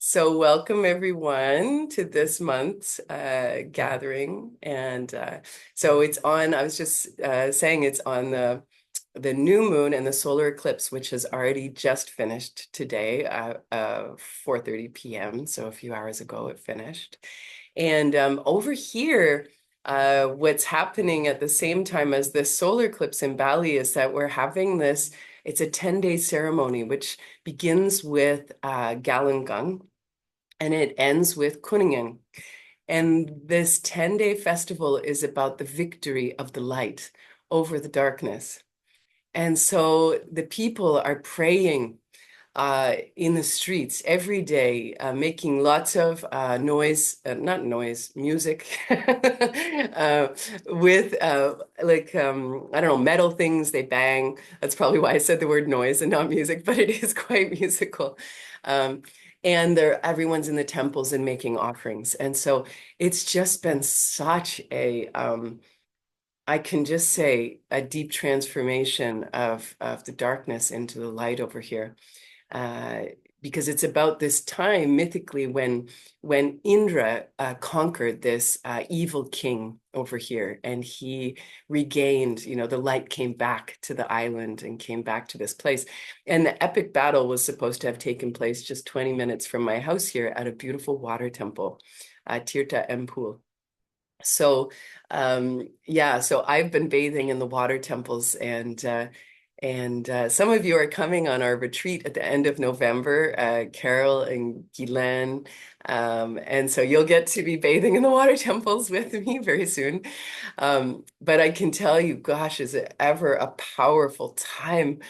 So welcome everyone to this month's gathering. And so it's on, I was just saying it's on the new moon and the solar eclipse, which has already just finished today, 4:30 p.m. So a few hours ago it finished. And over here, what's happening at the same time as this solar eclipse in Bali is that we're having this, it's a 10-day ceremony, which begins with Galungung and it ends with Kuningin. And this 10-day festival is about the victory of the light over the darkness. And so the people are praying in the streets every day, making lots of noise, not noise, music, with I don't know, metal things they bang. That's probably why I said the word noise and not music, but it is quite musical. Um, and everyone's in the temples and making offerings. And so it's just been such I can just say a deep transformation of the darkness into the light over here, uh, because it's about this time mythically when Indra conquered this evil king over here, and he regained, the light came back to the island and came back to this place. And the epic battle was supposed to have taken place just 20 minutes from my house here at a beautiful water temple, Tirtha Empul. So yeah, so I've been bathing in the water temples, and some of you are coming on our retreat at the end of November, Carol and Guylaine. And so you'll get to be bathing in the water temples with me very soon. But I can tell you, gosh, is it ever a powerful time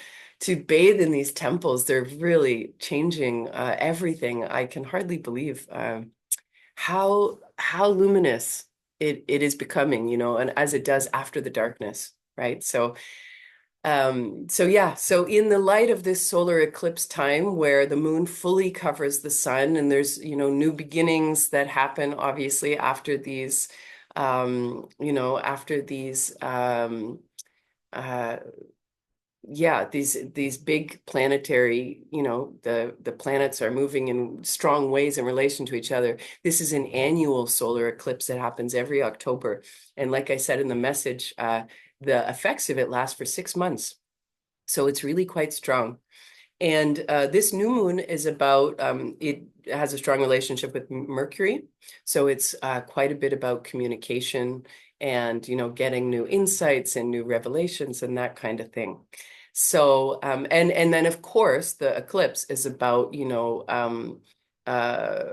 to bathe in these temples? They're really changing everything. I can hardly believe how luminous it is becoming, and as it does after the darkness, right? So yeah, so in the light of this solar eclipse time where the moon fully covers the sun, and there's, new beginnings that happen obviously after these, after these uh yeah, these big planetary, the planets are moving in strong ways in relation to each other. This is an annual solar eclipse that happens every October. And like I said in the message, the effects of it last for 6 months. So it's really quite strong. And this new moon is about, it has a strong relationship with Mercury. So it's quite a bit about communication and, getting new insights and new revelations and that kind of thing. So, and then of course the eclipse is about, uh,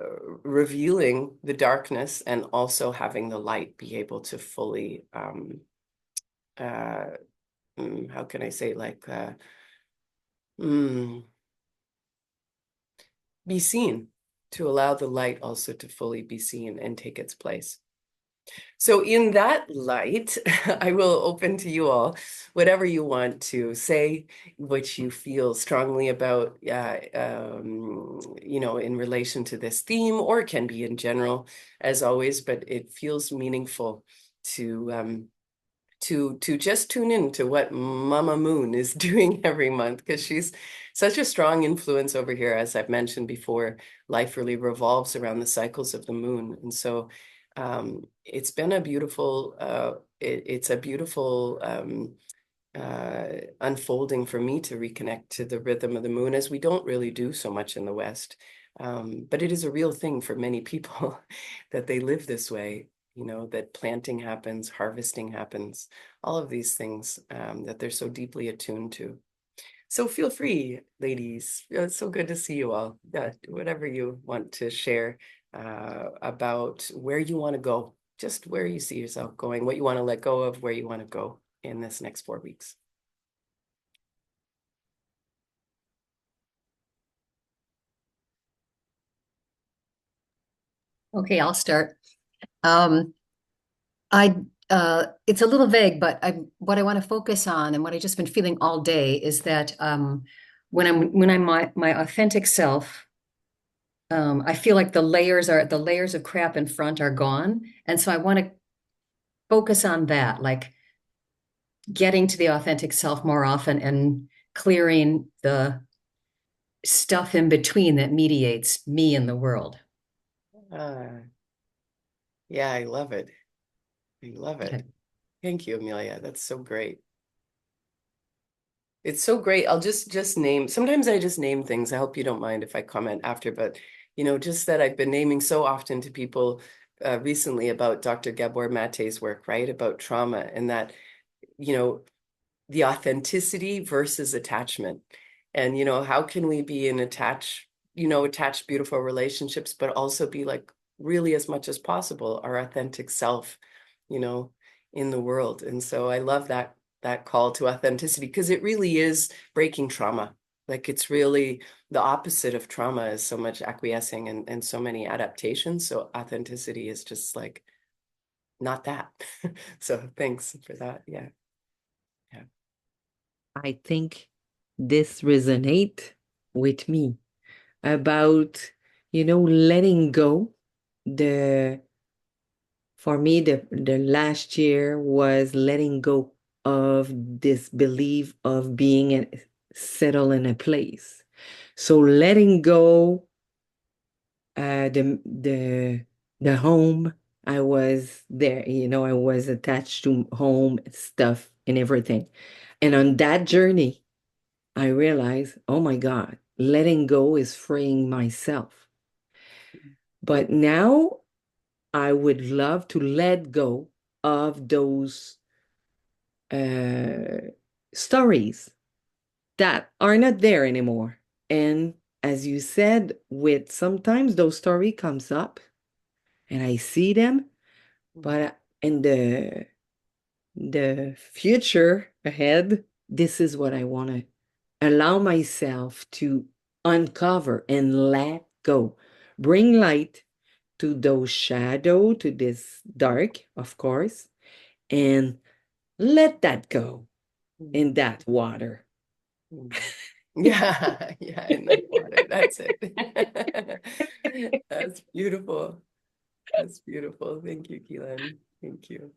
revealing the darkness and also having the light be able to fully, uh, how can I say, like, mm, be seen, to allow the light also to fully be seen and take its place. So in that light, I will open to you all whatever you want to say, what you feel strongly about, in relation to this theme, or it can be in general, as always, but it feels meaningful to to just tune in to what Mama Moon is doing every month, because she's such a strong influence over here. As I've mentioned before, life really revolves around the cycles of the moon. And so it's been a beautiful, it's a beautiful unfolding for me to reconnect to the rhythm of the moon, as we don't really do so much in the West. But it is a real thing for many people that they live this way, that planting happens, harvesting happens, all of these things that they're so deeply attuned to. So feel free, ladies. It's so good to see you all. Whatever you want to share about where you want to go, just where you see yourself going, what you want to let go of, where you want to go in this next 4 weeks. Okay, I'll start. Um, I it's a little vague, but what I want to focus on and what I've just been feeling all day is that when I'm my authentic self, I feel like the layers of crap in front are gone, and so I want to focus on that, like getting to the authentic self more often and clearing the stuff in between that mediates me and the world. Ah, yeah, I love it. I love it. Okay. Thank you, Amelia. That's so great. It's so great. I'll just name. Sometimes I just name things. I hope you don't mind if I comment after, but just that I've been naming so often to people recently about Dr. Gabor Mate's work, right? About trauma and that, you know, the authenticity versus attachment. And, how can we be in attached, beautiful relationships, but also be like really as much as possible our authentic self, you know, in the world. And so I love that call to authenticity because it really is breaking trauma. Like it's really the opposite of trauma is so much acquiescing and so many adaptations. So authenticity is just like not that. So thanks for that. Yeah. Yeah. I think this resonate with me about, letting go. The For me, the last year was letting go of this belief of being settled in a place. So letting go the home. I was there, I was attached to home stuff and everything. And on that journey, I realized, oh my God, letting go is freeing myself. But now I would love to let go of those uh, stories that are not there anymore. And as you said, with sometimes those story comes up and I see them, but in the future ahead, this is what I want to allow myself to uncover and let go. Bring light to those shadow, to this dark, of course, and let that go in Mhm. that water. Mm. Yeah, yeah, in the water. That's it. That's beautiful. That's beautiful. Thank you, Keelan. Thank you.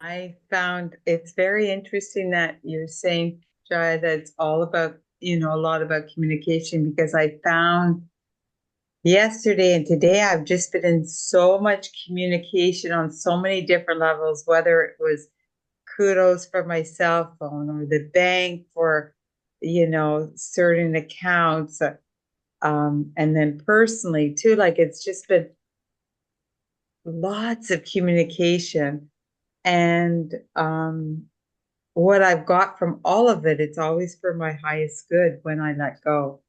I found it's very interesting that you're saying, Jaya, that it's all about, a lot about communication because I found yesterday and today I've just been in so much communication on so many different levels, whether it was kudos for my cell phone or the bank for, certain accounts, and then personally too, like it's just been lots of communication. And what I've got from all of it, it's always for my highest good when I let go.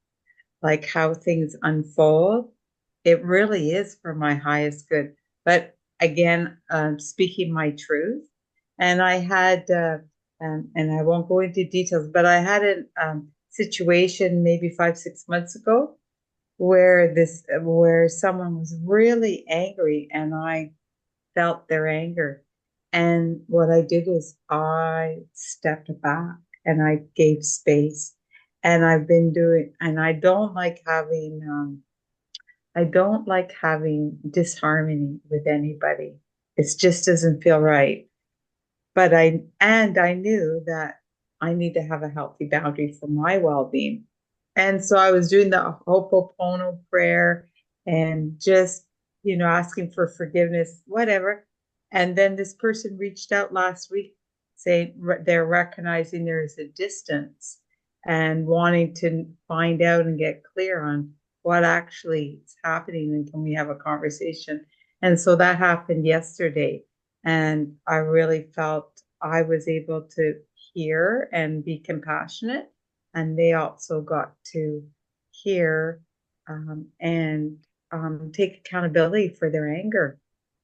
Like how things unfold, it really is for my highest good. But again, speaking my truth. And I had, and I won't go into details, but I had a situation maybe 5, 6 months ago where someone was really angry and I felt their anger. And what I did was I stepped back and I gave space. And I've been doing, and I don't like having disharmony with anybody. It just doesn't feel right. I knew that I need to have a healthy boundary for my well-being. And so I was doing the Ho'oponopono prayer and just, asking for forgiveness, whatever. And then this person reached out last week saying they're recognizing there is a distance and wanting to find out and get clear on what actually is happening and can we have a conversation. And so that happened yesterday. And I really felt I was able to hear and be compassionate. And they also got to hear and take accountability for their anger.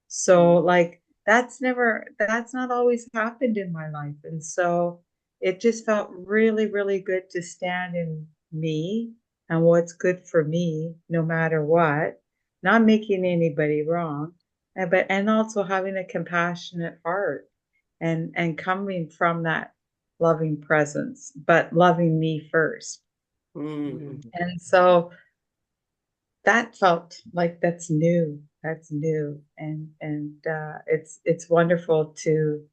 So, Mm. like, that's not always happened in my life. And so it just felt really, really good to stand in me and what's good for me, no matter what, not making anybody wrong, and also having a compassionate heart and coming from that loving presence, but loving me first. Mm. And so that felt like that's new. That's new. And it's wonderful to,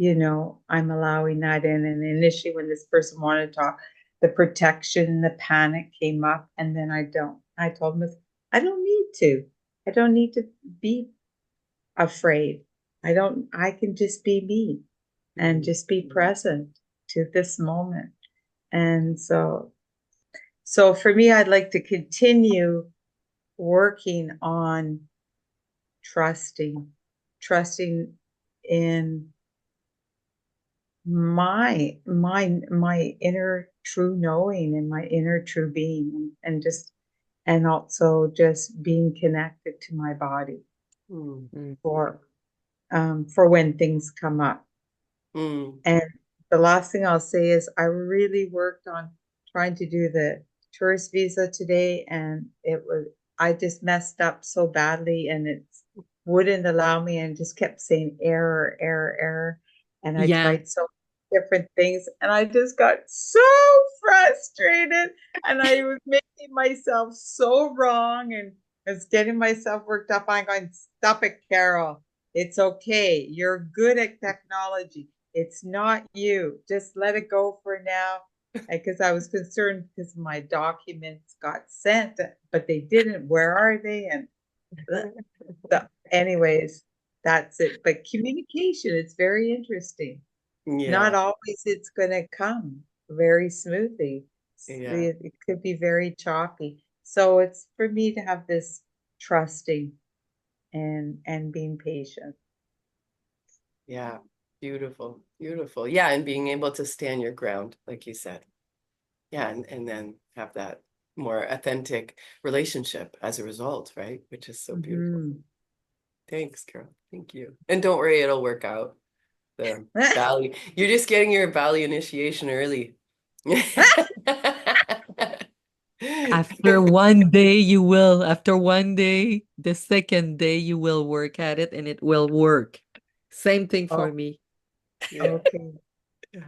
I'm allowing that in. And initially, when this person wanted to talk, the protection, the panic came up, and then I don't. I told him, I don't need to. I don't need to be afraid. I can just be me and just be present to this moment. And so for me, I'd like to continue working on trusting, trusting in my inner true knowing and my inner true being, and also just being connected to my body Mm. for for when things come up. Mm. And the last thing I'll say is I really worked on trying to do the tourist visa today, and I just messed up so badly, and it wouldn't allow me and just kept saying error, error, error. And I Yeah. tried so different things, and I just got so frustrated, and I was making myself so wrong, and I was getting myself worked up. I'm going, stop it, Carol. It's okay. You're good at technology. It's not you. Just let it go for now. Because I was concerned because my documents got sent, but they didn't. Where are they? And anyways, that's it. But communication, it's very interesting. Not Yeah, always it's going to come very smoothly. yeah, It could be very choppy. So it's for me to have this trusting and being patient. yeah. Beautiful, beautiful. Yeah, and being able to stand your ground, like you said. Yeah, and then have that more authentic relationship as a result, right? Which is so beautiful. Mhm. Thanks, Carol. Thank you. And don't worry, it'll work out. The Valley. You're just getting your Valley initiation early. After one day, the second day, you will work at it and it will work. Same thing Oh, for me. Yeah. okay.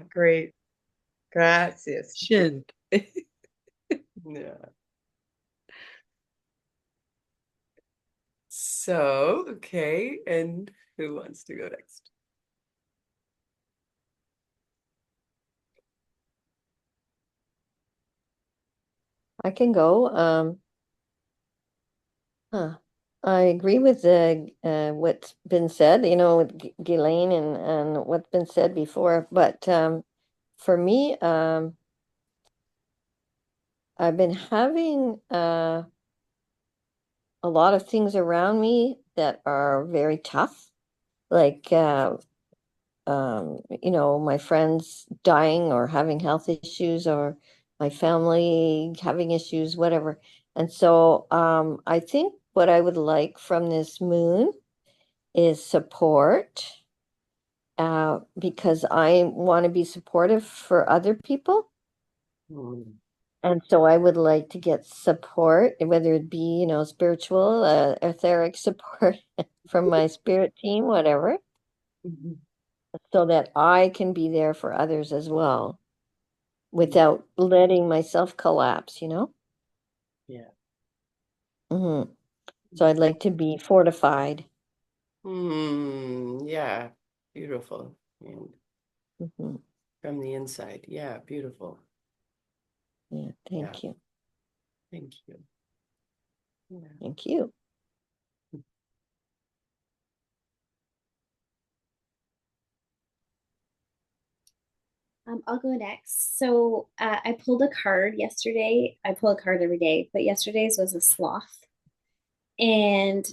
Great. Gracias. Shouldn't. Yeah. So, okay. And who wants to go next? I can go. Huh. I agree with what's been said, with Ghislaine and what's been said before. But for me, I've been having a lot of things around me that are very tough, like my friends dying or having health issues, or my family having issues, whatever. And so I think what I would like from this moon is support, because I want to be supportive for other people. Mm. And so I would like to get support, whether it be, spiritual, etheric support from my spirit team, whatever, Mhm. so that I can be there for others as well Yeah. without letting myself collapse. Yeah. hmm So I'd like to be fortified. Yeah. Beautiful. And hmm from the inside. Yeah, beautiful. Yeah, Yeah. thank you. Thank you. Yeah. Thank you. I'll go next. So I pulled a card yesterday. I pull a card every day, but yesterday's was a sloth, and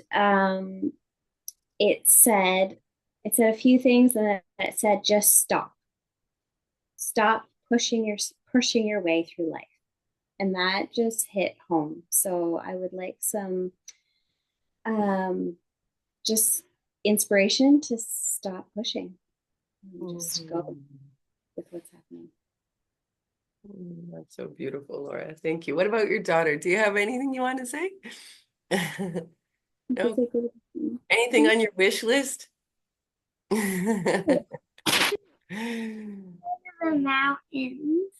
it said it said a few things, and then it said just stop pushing your way through life, and that just hit home. So I would like some um, just inspiration to stop pushing and just go Mhm. with what's happening. That's so beautiful, Laura. Thank you. What about your daughter? Do you have anything you want to say? No? Anything on your wish list? The mountains.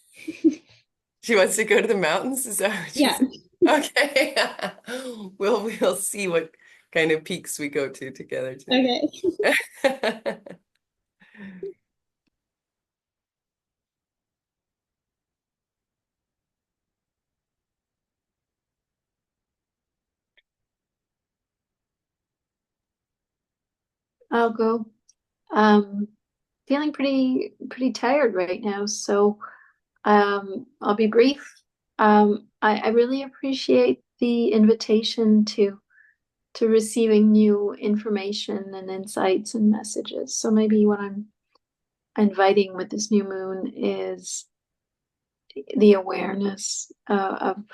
She wants to go to the mountains? Is that what she Yeah. said? Okay. We'll see what kind of peaks we go to together too. Okay. I'll go. Um, Feeling pretty tired right now, so I'll be brief. I really appreciate the invitation to receiving new information and insights and messages. So maybe what I'm inviting with this new moon is the awareness of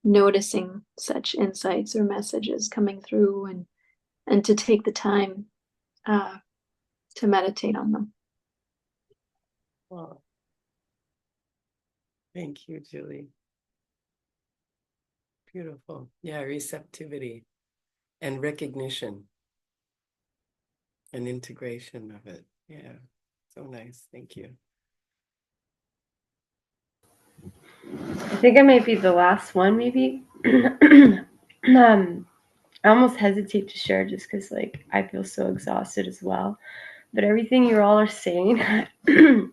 noticing such insights or messages coming through and to take the time uh, to meditate on them. Oh, thank you, Julie. Beautiful. Yeah, receptivity and recognition and integration of it. Yeah, so nice. Thank you. I think I might be the last one, maybe. I almost hesitate to share just because, like, I feel so exhausted as well. But everything you all are saying, I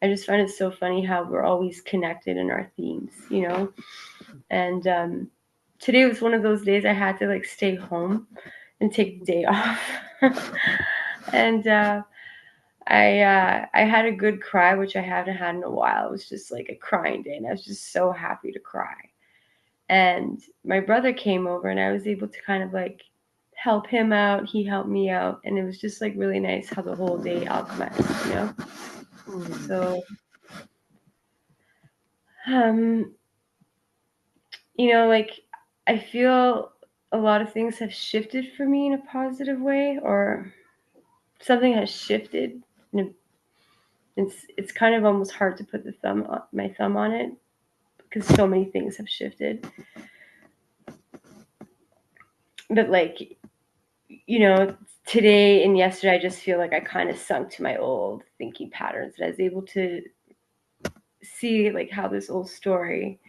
just find it so funny how we're always connected in our themes, you know? And today was one of those days I had to, like, stay home and take the day off. And I had a good cry, which I haven't had in a while. It was just like a crying day, and I was just so happy to cry. And my brother came over, and I was able to kind of like help him out. He helped me out, and it was just like really nice how the whole day alchemized, you know. So, um, you know, like I feel a lot of things have shifted for me in a positive way, or something has shifted. And it's kind of almost hard to put my thumb on it because so many things have shifted. But like, you know, today and yesterday, I just feel like I kind of sunk to my old thinking patterns, and I was able to see like how this old story,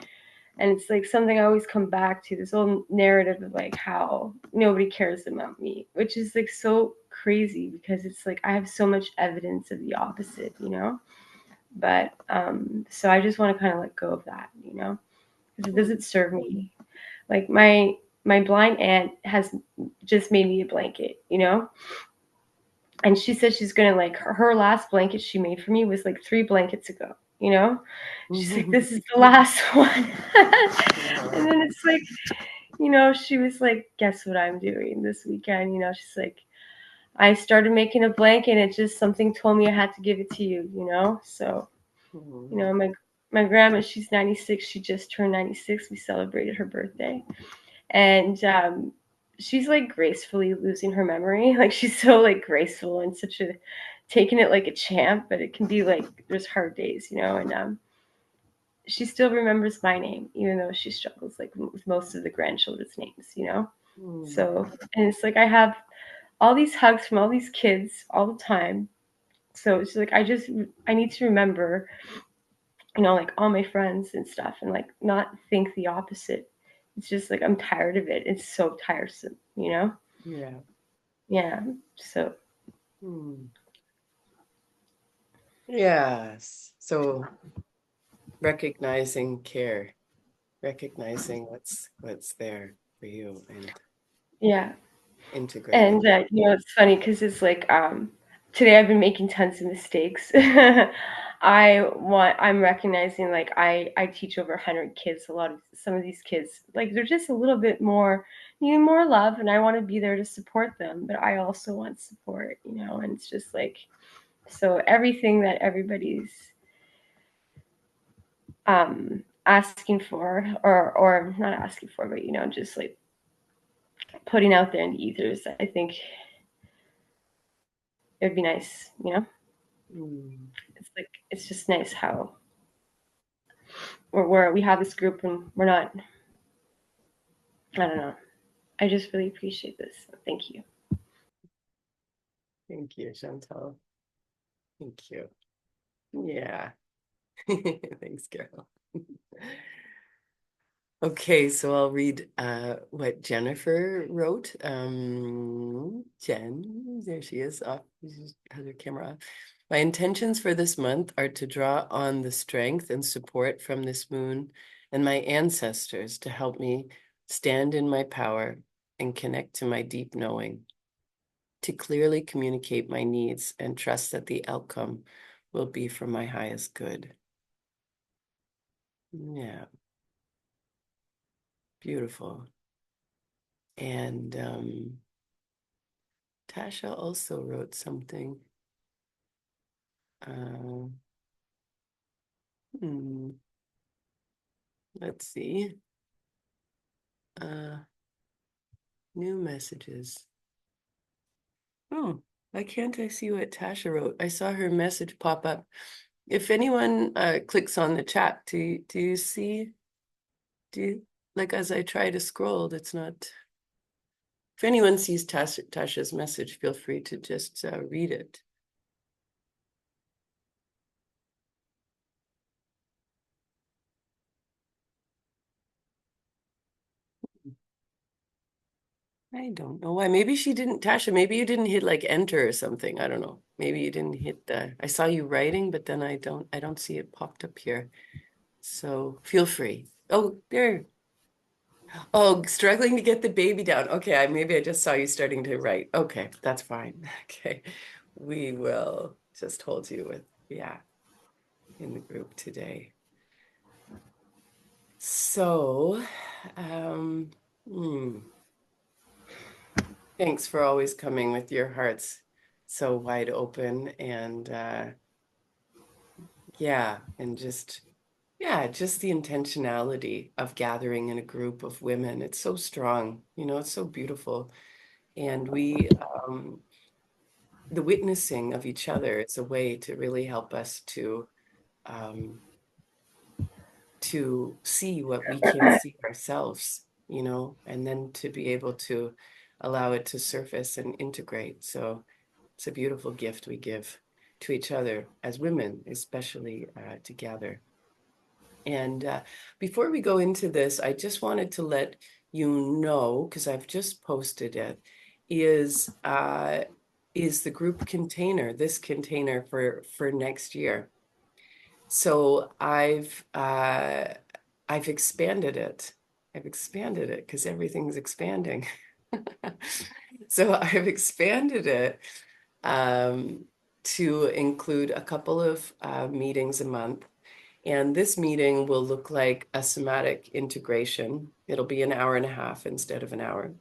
and it's like something I always come back to, this old narrative of like how nobody cares about me, which is like so crazy because it's like I have so much evidence of the opposite, you know. But so I just want to kind of let go of that, you know, because it doesn't serve me. Like my blind aunt has just made me a blanket, you know, and she said she's gonna like her last blanket she made for me was like 3 blankets ago, you know. She's like, this is the last one. And then it's like, you know, she was like, guess what I'm doing this weekend, you know. She's like, I started making a blanket, and it just something told me I had to give it to you, you know. So you know, my grandma, she's 96. She just turned 96. We celebrated her birthday, and she's like gracefully losing her memory. Like she's so like graceful and such a taking it like a champ, but it can be like there's hard days, you know. And she still remembers my name, even though she struggles like with most of the grandchildren's names, you know. So and it's like I have all these hugs from all these kids all the time. So it's like I need to remember, you know, like all my friends and stuff, and like not think the opposite. It's just like I'm tired of it. It's so tiresome, you know? Yeah. Yeah. So Yes. So recognizing care, recognizing what's there for you and yeah. integrating. And you know, it's funny because it's like today I've been making tons of mistakes. I'm recognizing like I teach over 100 kids. A lot of some of these kids like they're just a little bit more need more love, and I want to be there to support them, but I also want support, you know. And it's just like so everything that everybody's asking for, or not asking for, but you know, just like putting out there in the ethers, I think it would be nice, you know. It's like it's just nice how we have this group and we're not. I don't know. I just really appreciate this. Thank you. Thank you, Chantal. Thank you. Yeah. Thanks, Carol. Okay, so I'll read what Jennifer wrote. Jen, there she is. Off, she has her camera off. My intentions for this month are to draw on the strength and support from this moon and my ancestors to help me stand in my power and connect to my deep knowing. to clearly communicate my needs and trust that the outcome will be for my highest good. Yeah, beautiful. And Tasha also wrote something. Uh, let's see. New messages. Oh, why can't I see what Tasha wrote? I saw her message pop up. If anyone clicks on the chat, do you see? Do you, like as I try to scroll, it's not. If anyone sees Tasha's message, feel free to just read it. I don't know why. Maybe she didn't, Tasha, maybe you didn't hit like enter or something. I don't know. Maybe you didn't hit I saw you writing, but then I don't see it popped up here. So feel free. Oh, there. Oh, struggling to get the baby down. Okay, maybe I just saw you starting to write. Okay, that's fine. Okay. We will just hold you with, yeah, in the group today. So, um, hmm. Thanks for always coming with your hearts so wide open and yeah, and just just the intentionality of gathering in a group of women. It's so strong, it's so beautiful. And the witnessing of each other is a way to really help us um, to see what we can't see ourselves, and then to be able to allow it to surface and integrate. So it's a beautiful gift we give to each other as women, especially together. And before we go into this, I just wanted to let you know, because I've just posted it, is the group container, this container for next year. So I've expanded it. I've expanded it because everything's expanding. So I've expanded it to include a couple of meetings a month. And this meeting will look like a somatic integration. It'll be an hour and a half instead of an hour.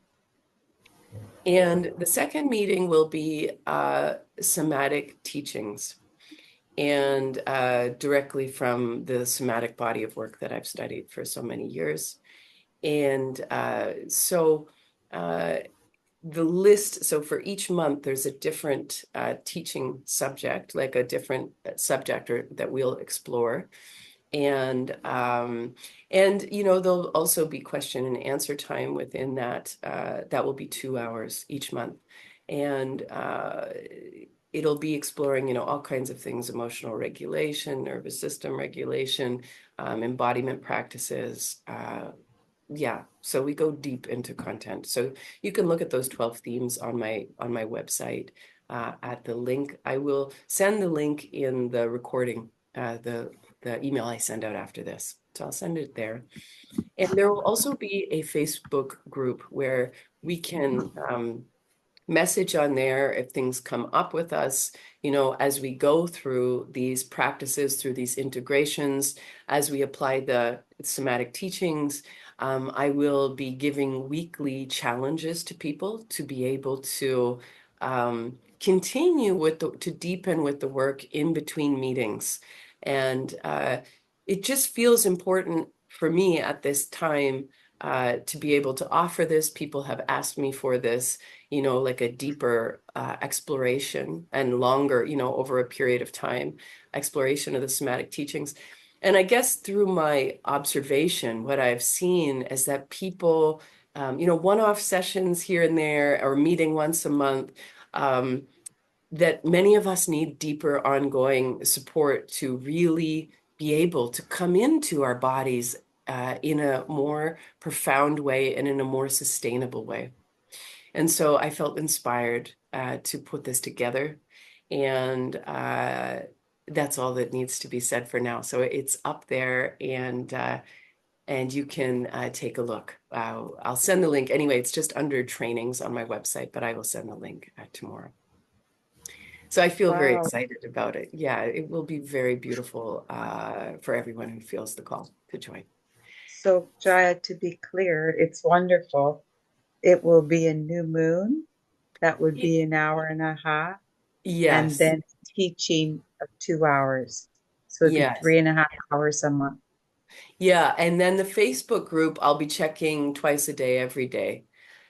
And the second meeting will be somatic teachings and directly from the somatic body of work that I've studied for so many years. And so the list, so for each month, there's a different teaching subject, like a different subject that we'll explore. And there'll also be question and answer time within that. That will be 2 hours each month. And it'll be exploring, all kinds of things, emotional regulation, nervous system regulation, embodiment practices. So we go deep into content. So you can look at those 12 themes on my website at the link. I will send the link in the recording, the email I send out after this. So I'll send it there. And there will also be a Facebook group where we can message on there if things come up with us, as we go through these practices, through these integrations, as we apply the somatic teachings. I will be giving weekly challenges to people to be able to continue to deepen with the work in between meetings. And it just feels important for me at this time to be able to offer this. People have asked me for this, like a deeper exploration and longer, over a period of time, exploration of the somatic teachings. And I guess through my observation, what I've seen is that people, one-off sessions here and there, or meeting once a month, that many of us need deeper ongoing support to really be able to come into our bodies in a more profound way and in a more sustainable way. And so I felt inspired to put this together. And that's all that needs to be said for now. So it's up there. And and you can take a look. I'll send the link. Anyway, it's just under trainings on my website, but I will send the link tomorrow. So I feel very Wow. excited about it. Yeah, it will be very beautiful for everyone who feels the call to join. So, Jaya, to be clear, it's wonderful. It will be a new moon. That would be an hour and a half, and Yes, then teaching of 2 hours. So it'd be yes. 3.5 hours a month. Yeah, and then the Facebook group, I'll be checking twice a day, every day.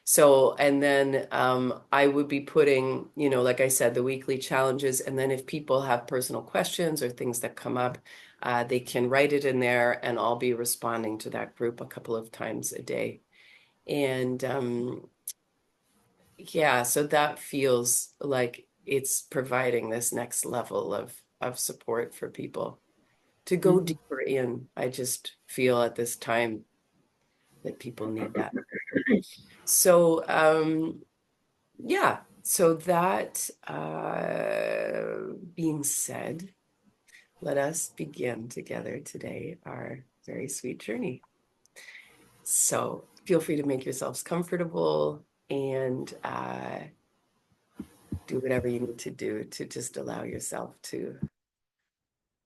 So, and then I would be putting, like I said, the weekly challenges. And then if people have personal questions or things that come up, they can write it in there, and I'll be responding to that group a couple of times a day. And yeah, so that feels like it's providing this next level of support for people to go Mhm. deeper in. I just feel at this time that people need that. So, yeah, so that being said, let us begin together today our very sweet journey. So, feel free to make yourselves comfortable and do whatever you need to do to just allow yourself to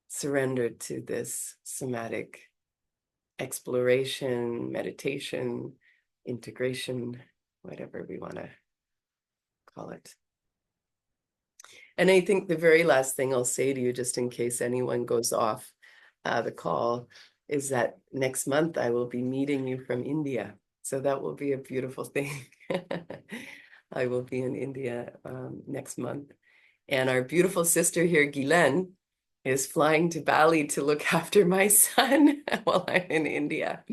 surrender to this somatic exploration, meditation, integration, whatever we want to call it. And I think the very last thing I'll say to you, just in case anyone goes off the call, is that next month I will be meeting you from India. So that will be a beautiful thing. I will be in India next month. And our beautiful sister here, Guylaine, is flying to Bali to look after my son while I'm in India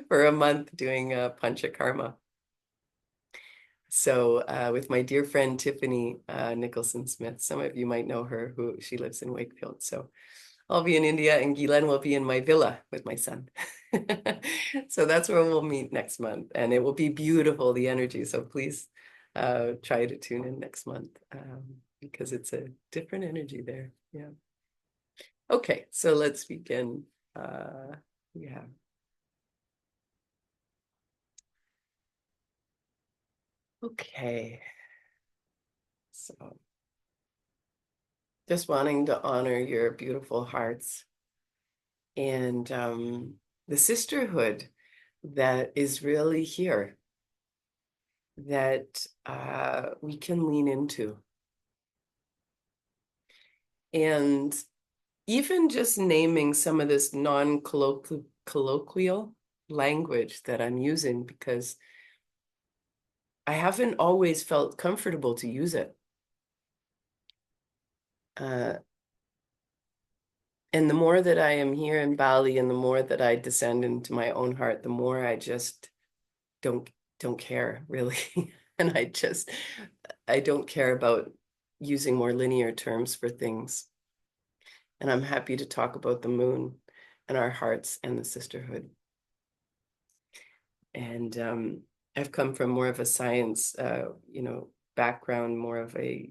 for a month doing Panchakarma. So with my dear friend Tiffany Nicholson Smith, some of you might know her, who she lives in Wakefield. So I'll be in India, and Guylaine will be in my villa with my son. So that's where we'll meet next month, and it will be beautiful, the energy. So please try to tune in next month because it's a different energy there. Yeah. Okay, so let's begin. Yeah. Okay. So just wanting to honor your beautiful hearts and the sisterhood that is really here that we can lean into. And even just naming some of this non-colloquial language that I'm using, because I haven't always felt comfortable to use it. And the more that I am here in Bali and the more that I descend into my own heart, the more I just don't care really. And I don't care about using more linear terms for things. And I'm happy to talk about the moon and our hearts and the sisterhood. And I've come from more of a science, background, more of a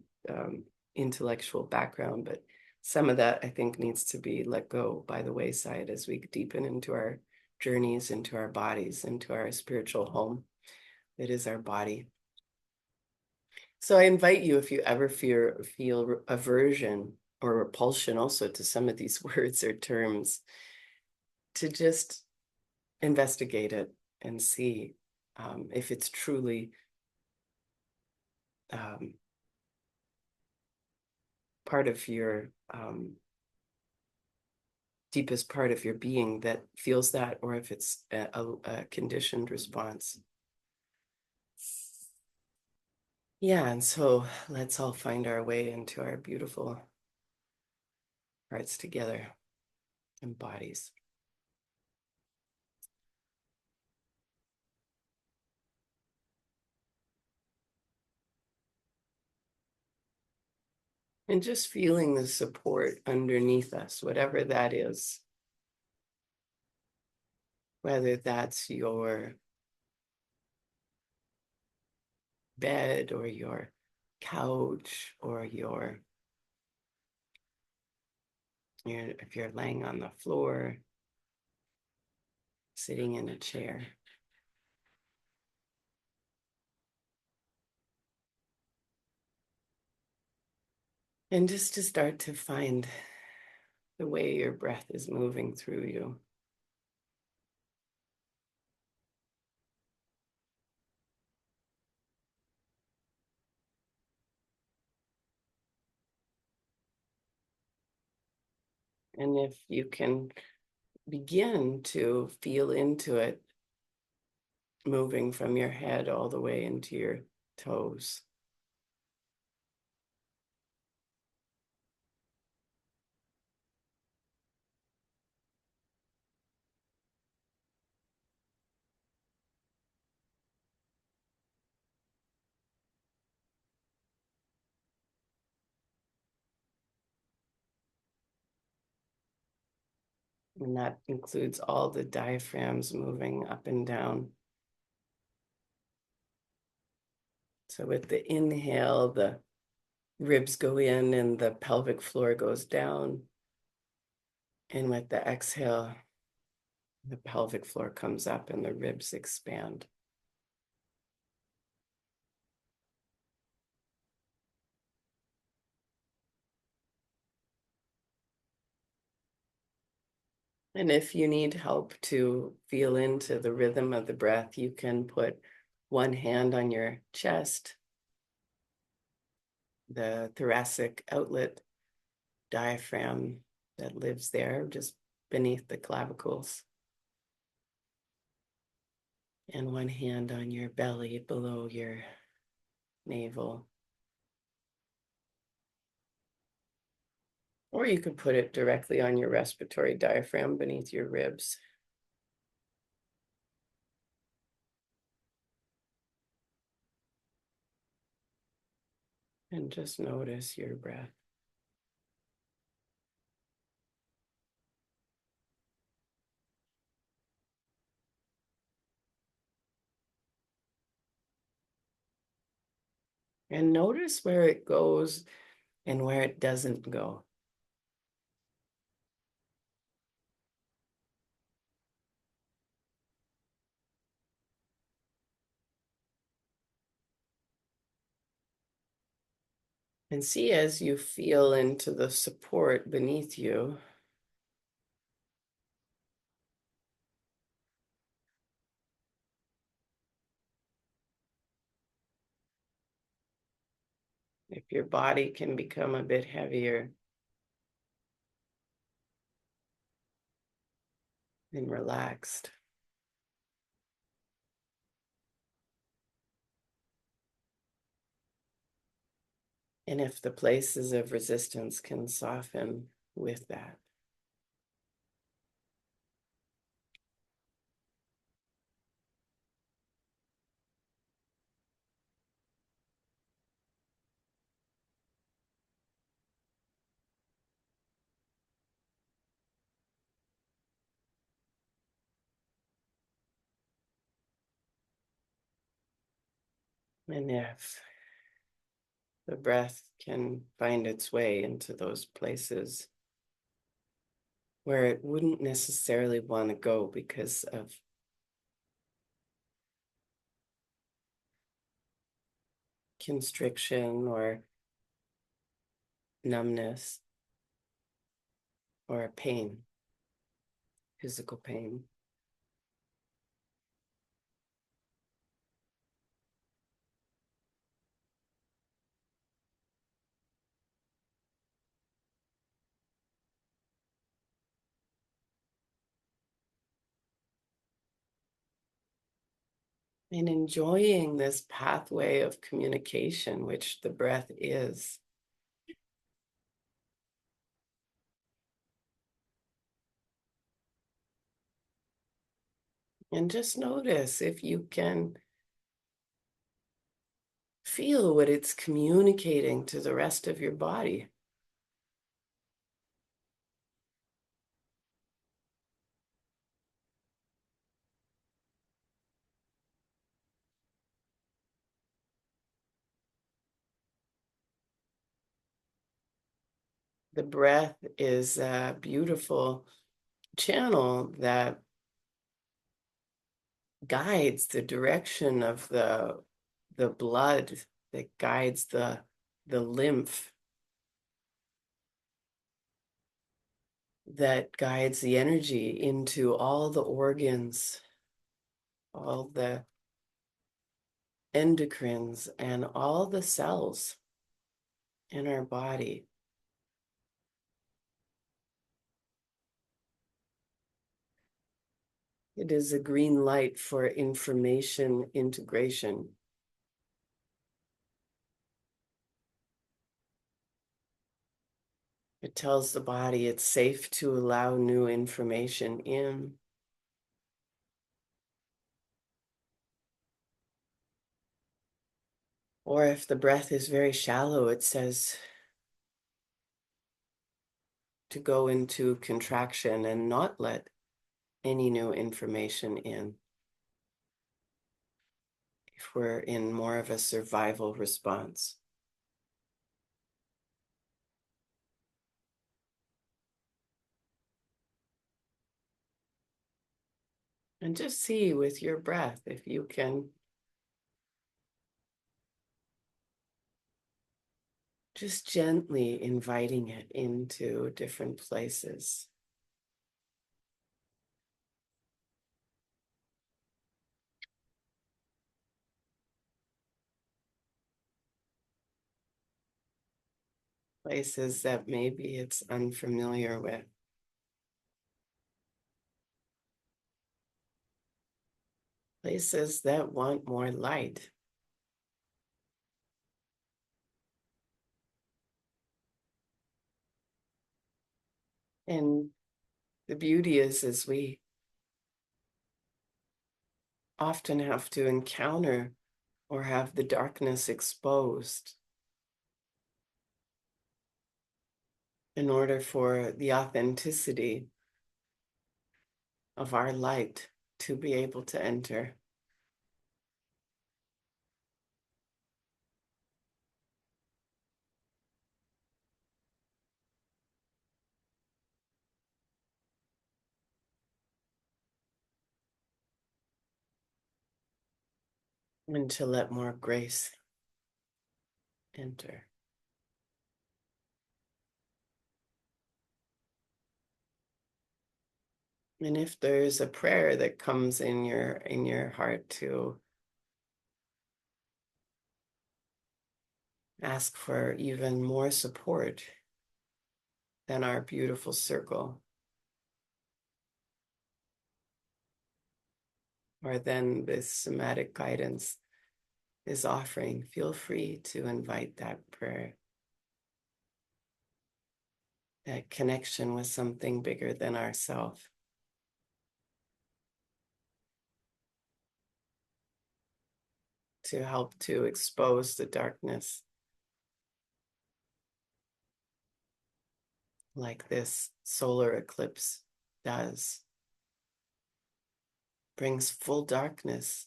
intellectual background, but some of that I think needs to be let go by the wayside as we deepen into our journeys, into our bodies, into our spiritual home that is our body. So I invite you, if you ever feel aversion or repulsion also to some of these words or terms, to just investigate it and see if it's truly part of your deepest part of your being that feels that, or if it's a conditioned response. Yeah, and so let's all find our way into our beautiful hearts together and bodies. And just feeling the support underneath us, whatever that is. Whether that's your bed or your couch or if you're laying on the floor, sitting in a chair. And just to start to find the way your breath is moving through you. And if you can begin to feel into it, moving from your head all the way into your toes. And that includes all the diaphragms moving up and down. So with the inhale, the ribs go in and the pelvic floor goes down. And with the exhale, the pelvic floor comes up and the ribs expand. And if you need help to feel into the rhythm of the breath, you can put one hand on your chest, the thoracic outlet diaphragm that lives there just beneath the clavicles, and one hand on your belly below your navel. Or you could put it directly on your respiratory diaphragm beneath your ribs. And just notice your breath. And notice where it goes and where it doesn't go. And see as you feel into the support beneath you, if your body can become a bit heavier and relaxed. And if the places of resistance can soften with that. And if the breath can find its way into those places where it wouldn't necessarily want to go because of constriction or numbness or pain, physical pain. And enjoying this pathway of communication, which the breath is. And just notice if you can feel what it's communicating to the rest of your body. The breath is a beautiful channel that guides the direction of the blood, that guides the lymph, that guides the energy into all the organs, all the endocrines, and all the cells in our body. It is a green light for information integration. It tells the body it's safe to allow new information in. Or if the breath is very shallow, it says to go into contraction and not let any new information in. If we're in more of a survival response. And just see with your breath if you can just gently inviting it into different places. Places that maybe it's unfamiliar with. Places that want more light. And the beauty is we often have to encounter or have the darkness exposed in order for the authenticity of our light to be able to enter. And to let more grace enter. And if there's a prayer that comes in your heart to ask for even more support than our beautiful circle, or than this somatic guidance is offering, feel free to invite that prayer, that connection with something bigger than ourselves. To help to expose the darkness like this solar eclipse does. Brings full darkness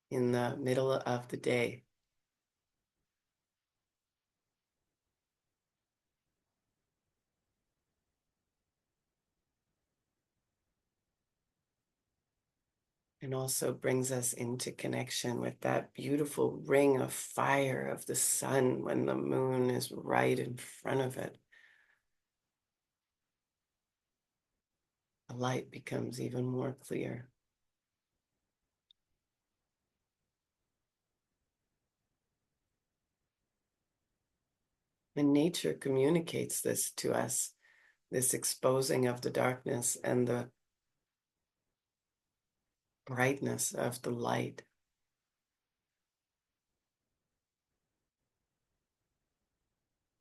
in the middle of the day. And also brings us into connection with that beautiful ring of fire of the sun when the moon is right in front of it. The light becomes even more clear. And nature communicates this to us, this exposing of the darkness and the brightness of the light.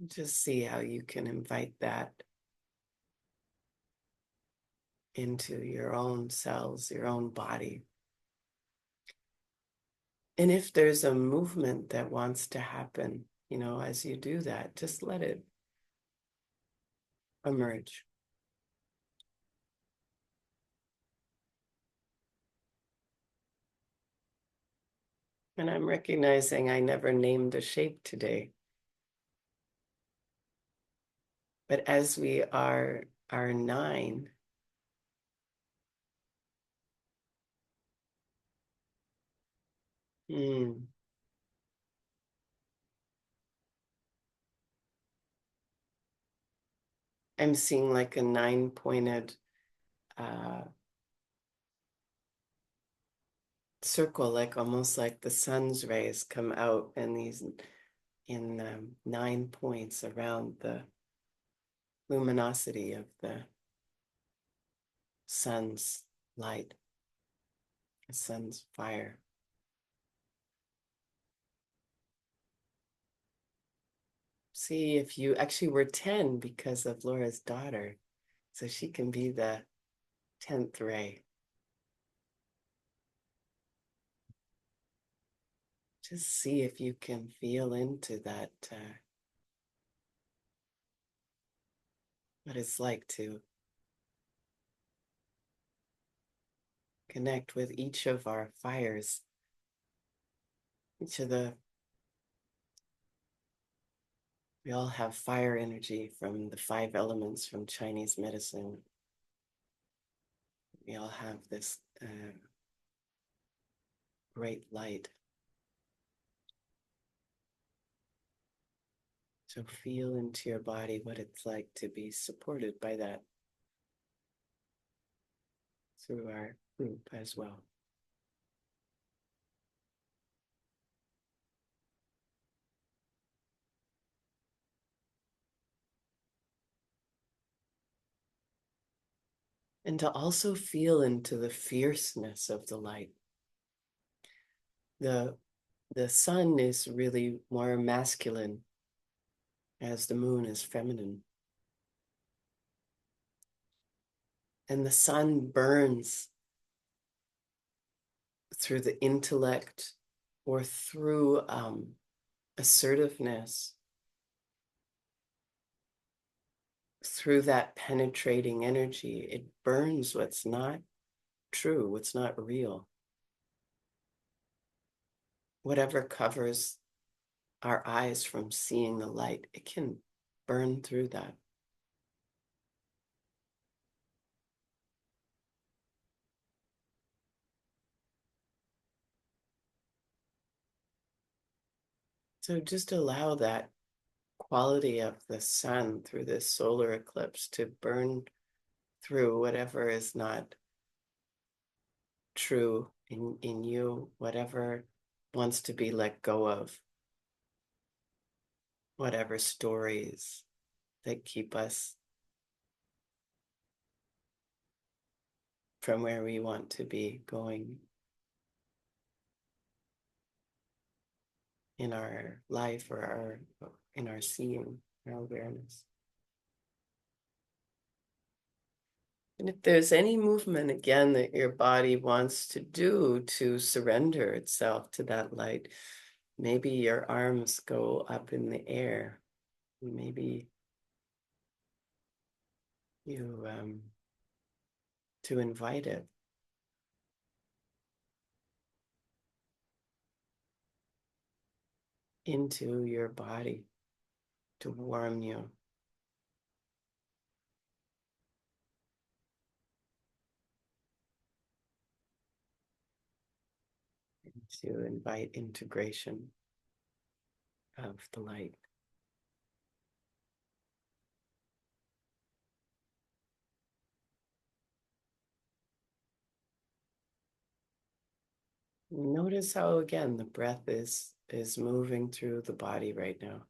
Just see how you can invite that into your own cells, your own body. And if there's a movement that wants to happen, as you do that, just let it emerge. And I'm recognizing I never named a shape today. But as we are 9, Mm. I'm seeing like a 9-pointed circle, like almost like the sun's rays come out and these in 9 points around the luminosity of the sun's light, the sun's fire. See if you actually were 10 because of Laura's daughter, so she can be the 10th ray. Just see if you can feel into that, what it's like to connect with each of our fires, each of the, we all have fire energy from the 5 elements from Chinese medicine. We all have this great light. So feel into your body what it's like to be supported by that through our group as well. And to also feel into the fierceness of the light. The sun is really more masculine, as the moon is feminine. And the sun burns through the intellect or through assertiveness, through that penetrating energy. It burns what's not true, what's not real. Whatever covers our eyes from seeing the light, it can burn through that. So just allow that quality of the sun through this solar eclipse to burn through whatever is not true in you, whatever wants to be let go of, whatever stories that keep us from where we want to be going in our life or in our seeing, our awareness. And if there's any movement again that your body wants to do to surrender itself to that light, maybe your arms go up in the air. Maybe you to invite it into your body to warm you, to invite integration of the light. Notice how again the breath is moving through the body right now.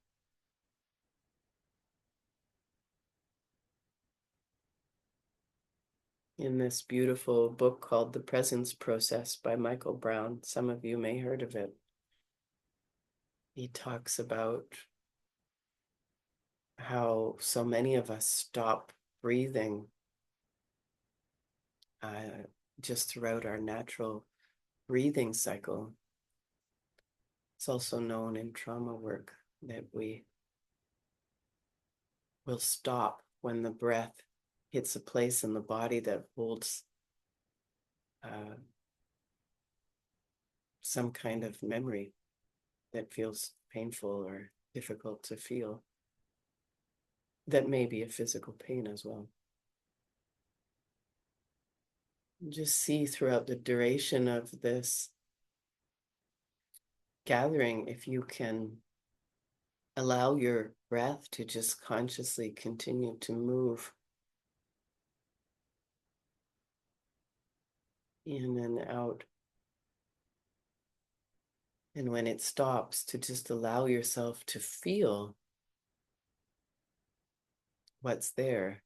In this beautiful book called The Presence Process by Michael Brown, some of you may heard of it. He talks about how so many of us stop breathing just throughout our natural breathing cycle. It's also known in trauma work that we will stop when the breath hits a place in the body that holds some kind of memory that feels painful or difficult to feel. That may be a physical pain as well. Just see throughout the duration of this gathering, if you can allow your breath to just consciously continue to move in and out. And when it stops, to just allow yourself to feel what's there.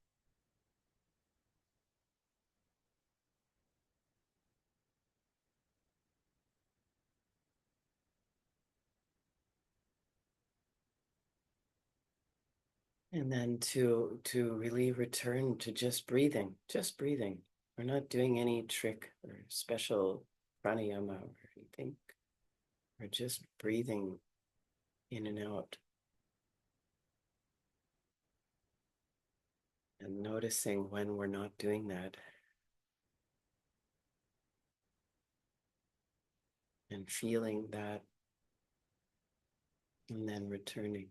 And then to really return to just breathing, just breathing. We're not doing any trick or special pranayama or anything. We're just breathing in and out and noticing when we're not doing that and feeling that and then returning.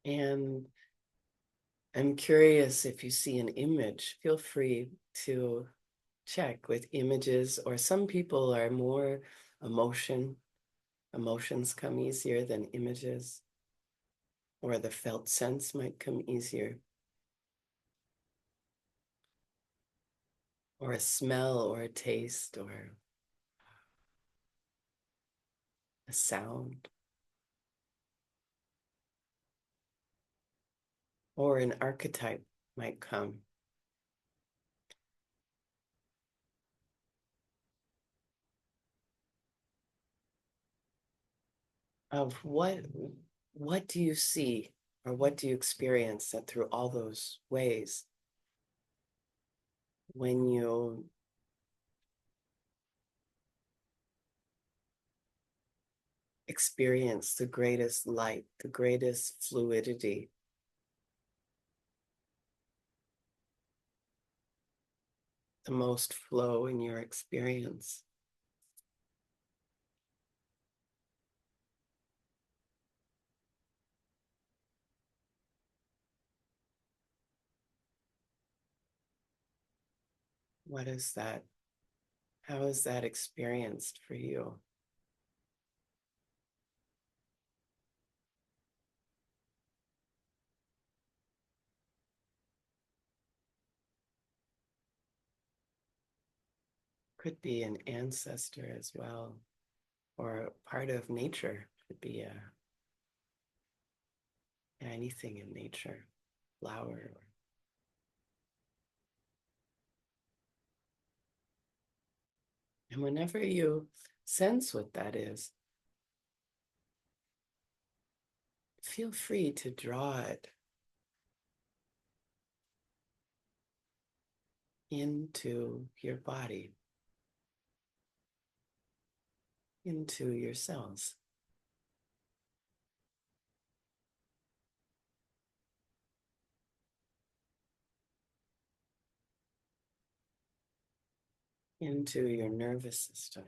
And I'm curious, if you see an image, feel free to check with images, or some people are more emotions come easier than images, or the felt sense might come easier, or a smell or a taste or a sound, or an archetype might come. Of what do you see, or what do you experience that through all those ways when you experience the greatest light, the greatest fluidity, the most flow in your experience? What is that? How is that experienced for you? Could be an ancestor as well, or part of nature. Could be anything in nature, flower. And whenever you sense what that is, feel free to draw it into your body, into your cells, into your nervous system,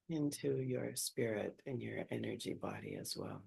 into your spirit and your energy body as well.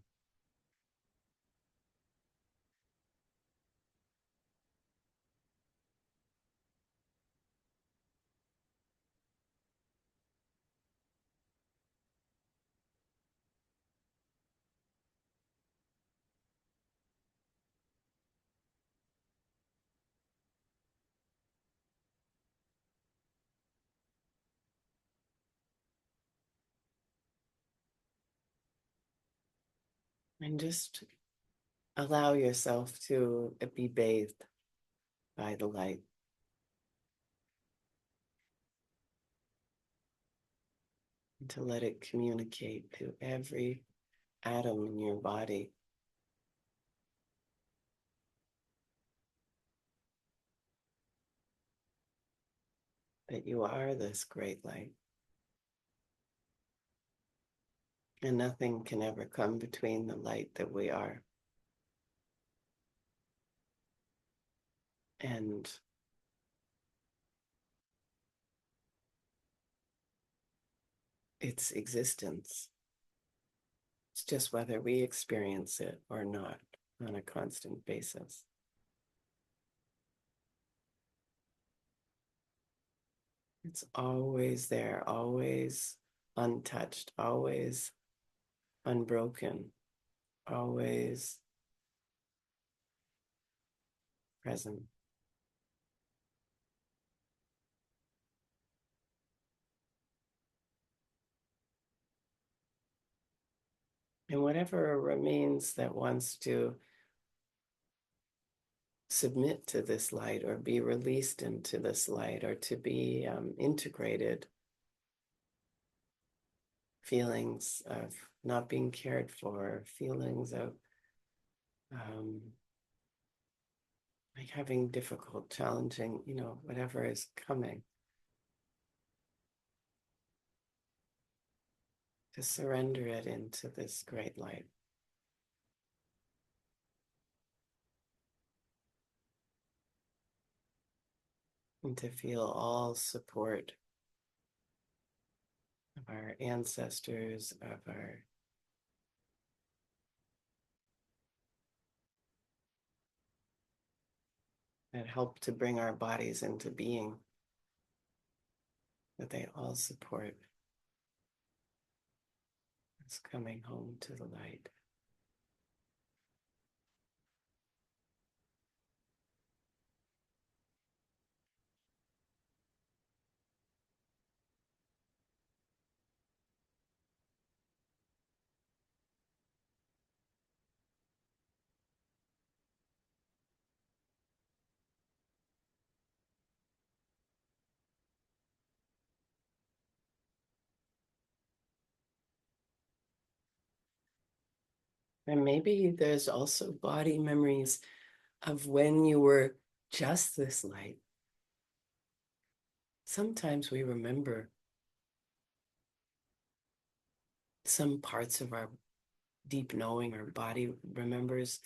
And just allow yourself to be bathed by the light, and to let it communicate to every atom in your body that you are this great light. And nothing can ever come between the light that we are and its existence. It's just whether we experience it or not on a constant basis. It's always there, always untouched, always unbroken, always present. And whatever remains that wants to submit to this light or be released into this light or to be integrated, feelings of not being cared for, feelings of like having difficult, challenging, whatever is coming, to surrender it into this great light. And to feel all support of our ancestors, of our that help to bring our bodies into being, that they all support us coming home to the light. And maybe there's also body memories of when you were just this light. Sometimes we remember some parts of our deep knowing, our body remembers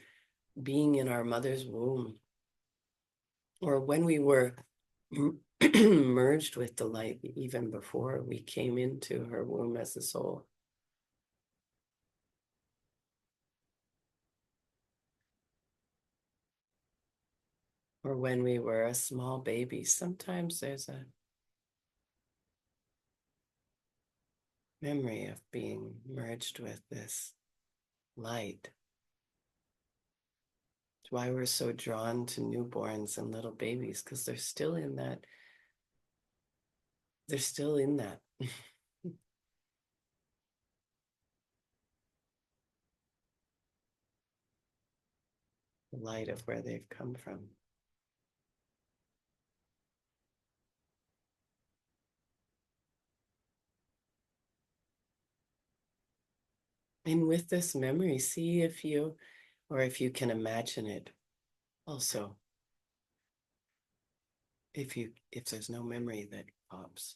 being in our mother's womb, or when we were merged with the light even before we came into her womb as a soul. Or when we were a small baby. Sometimes there's a memory of being merged with this light. It's why we're so drawn to newborns and little babies, because they're still in that. They're still in that. Light of where they've come from. And with this memory, see if you, or if you can imagine it also, if there's no memory that pops.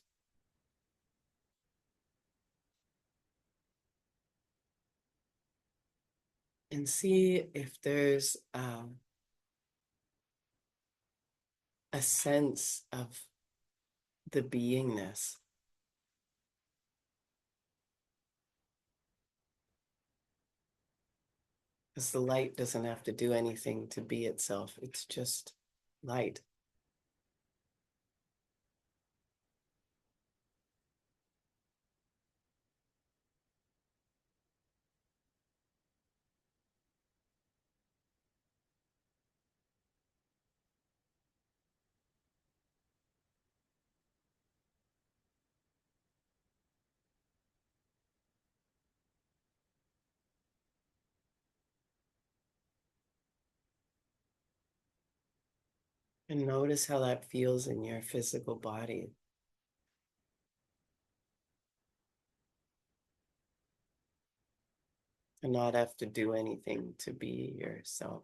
And see if there's a sense of the beingness. Because the light doesn't have to do anything to be itself. It's just light. And notice how that feels in your physical body. And not have to do anything to be yourself.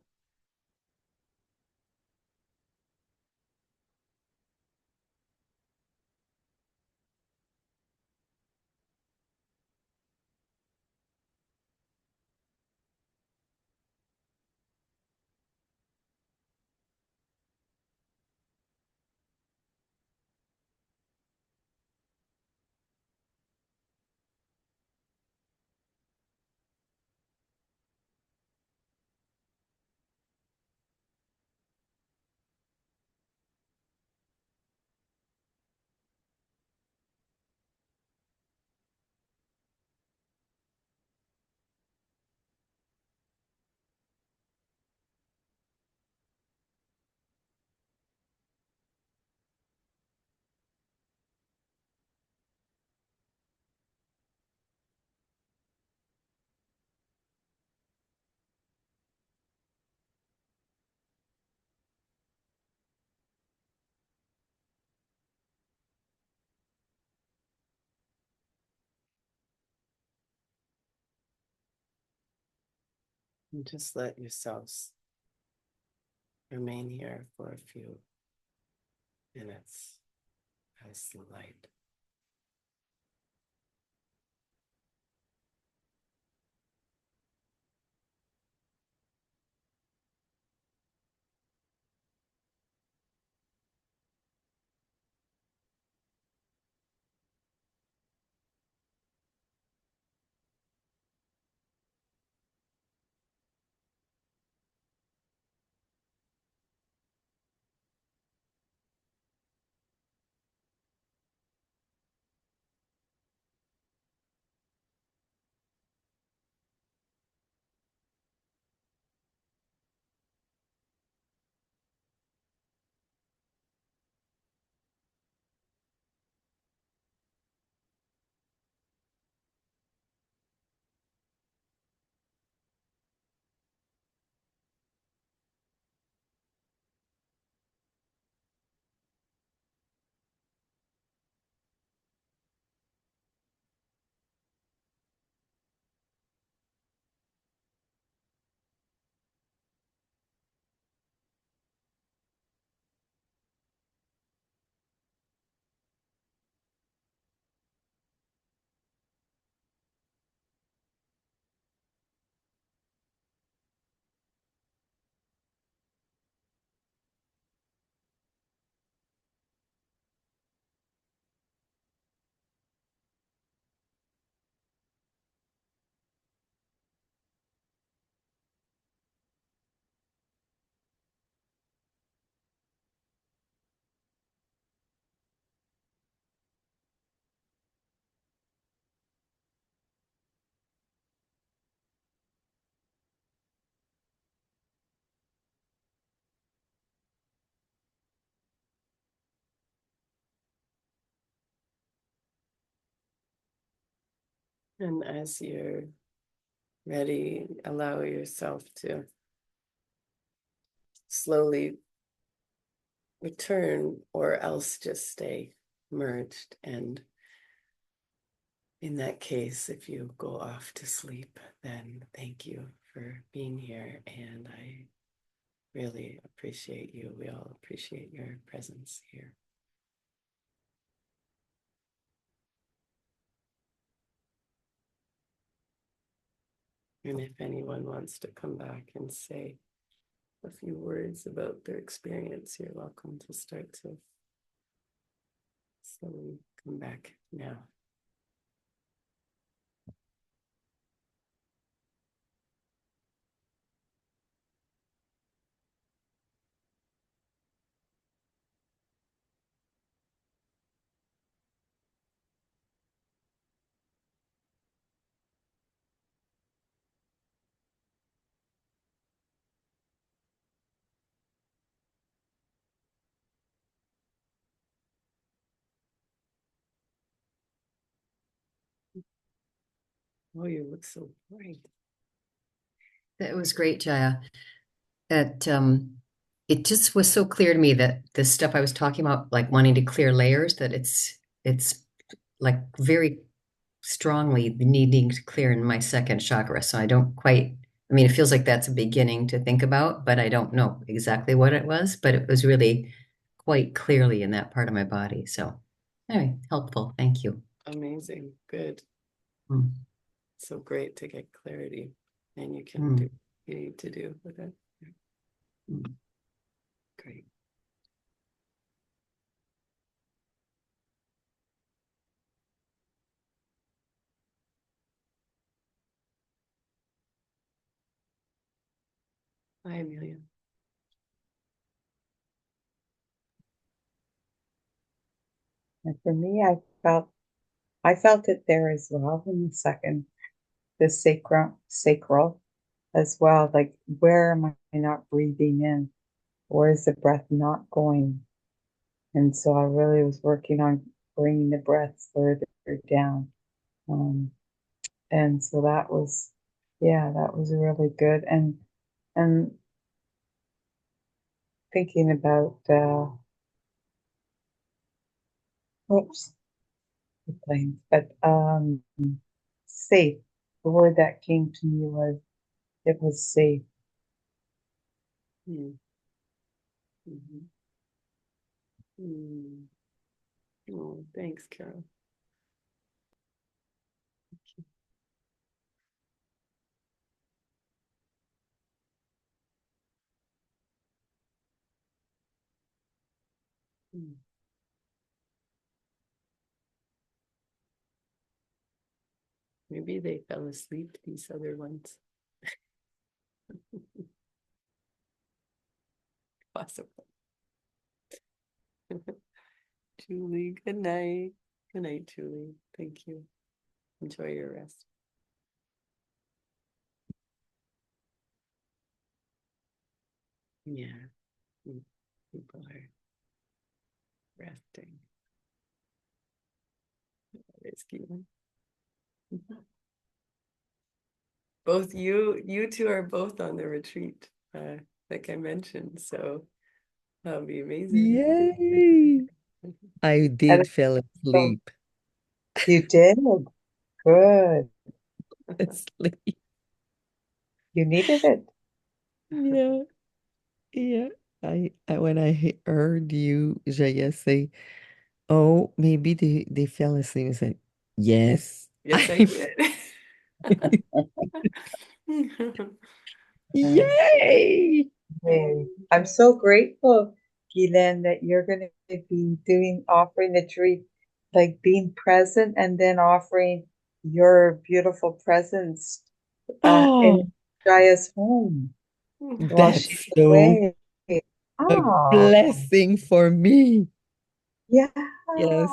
And just let yourselves remain here for a few minutes as the light. And as you're ready, allow yourself to slowly return, or else just stay merged. And in that case, if you go off to sleep, then thank you for being here. And I really appreciate you. We all appreciate your presence here. And if anyone wants to come back and say a few words about their experience, you're welcome to start to slowly come back now. Oh, you look so bright. That was great, Jaya. That it just was so clear to me that the stuff I was talking about, like wanting to clear layers, that it's like very strongly needing to clear in my second chakra. So I don't quite, I mean, it feels like that's a beginning to think about, but I don't know exactly what it was, but it was really quite clearly in that part of my body. So anyway, helpful. Thank you. Amazing. Good. Mm. So great to get clarity, and you can Mm. do what you need to do with it. Mm. Great. Hi, Amelia. And for me, I felt it there as well in the second, the sacral as well. Like, where am I not breathing in? Where is the breath not going? And so I really was working on bringing the breath further down. Um, and so that was, yeah, that was really good. And thinking about, oops, the planes, but safe. The word that came to me was it was safe. Mm. Mhm. Mm. Oh, thanks, Carol. Mm. Maybe they fell asleep, these other ones. Possible. Julie, good night. Good night, Julie. Thank you. Enjoy your rest. Yeah, people are resting. Risky one. Both you two are both on the retreat, like I mentioned. So that'll be amazing. Yay! I And did fell so asleep. you did good. Asleep. You needed it. Yeah, yeah. I when I heard you, Jaya, say, "Oh, maybe they fell asleep," I said, "Yes, Yes, I I." did. Yay! Yay. I'm so grateful, Guylaine, that you're going to be offering the tree, like being present and then offering your beautiful presence Oh, in Jaya's home while she's that's so away. a Ah, blessing for me. yeah. Yes,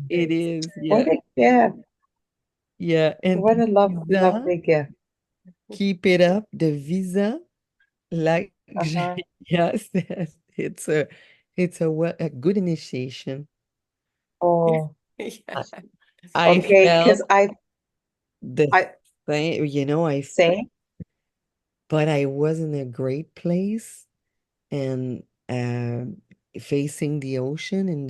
it is. What Yeah, a gift. yeah. And What a visa, lovely gift. keep it up. The visa, like Uh-huh. Jaya said, a good initiation. Oh, Yeah. I, I okay. felt Because I, the I same, say, but I was in a great place and facing the ocean in the